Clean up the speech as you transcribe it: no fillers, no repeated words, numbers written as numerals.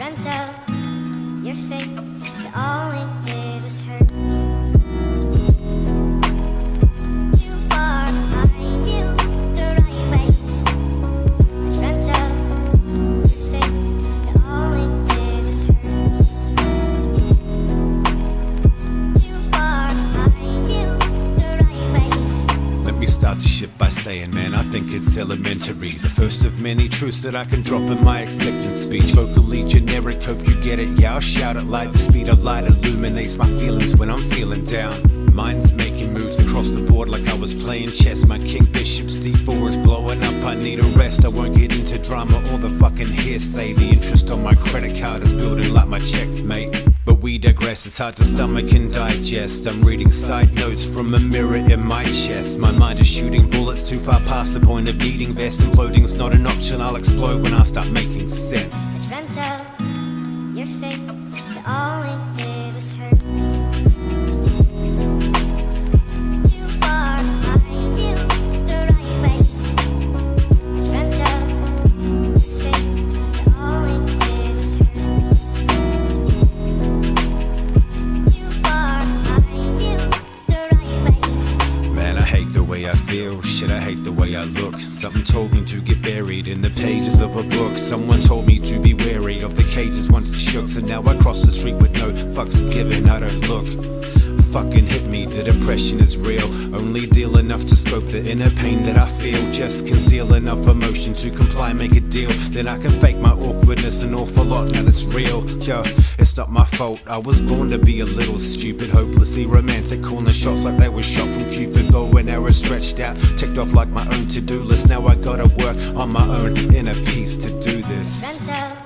trying to tell your face that all it did was hurt me. Too far to find you the right way. I'm trying to tell your face that all it did was hurt me. Too far to find you the right way. Let me start this shit by saying, man, I think it's elementary. The first of many truths that I can drop in my acceptance speech. Vocally generic, hope you get it. Yeah, I'll shout it like the speed of light illuminates my feelings when I'm feeling down. Mind's making moves across the board like I was playing chess. My king bishop c4 is blowing up, I need a rest. I won't get into drama or the fucking hearsay. The interest on my credit card is building like my checks, mate. But we digress, it's hard to stomach and digest. I'm reading side notes from a mirror in my chest. My mind is shooting bullets too far past the point of needing vest. Imploding's not an option, I'll explode when I start making sense. I'm trying to tell your face that all it did was hurt me. Too far to find you the right way. I'm trying to tell your face that all it did was hurt me. Too far to find you the right way. Man, I hate the way I feel, shit, I hate the way I look. Something told me to get buried in the pages of a book. Someone told me to be wary of the cages once it shook. So now I cross the street with no fucks given, I don't look. Fucking hit me, the depression is real. Only deal enough to scope the inner pain that I feel. Just conceal enough emotion to comply, make a deal. Then I can fake my awkwardness an awful lot, now it's real. Yo, it's not my fault, I was born to be a little stupid. Hopelessly romantic, calling shots like they were shot from Cupid. Bow and arrow stretched out, ticked off like my own to-do list. Now I gotta work on my own inner peace to do this. Trying to tell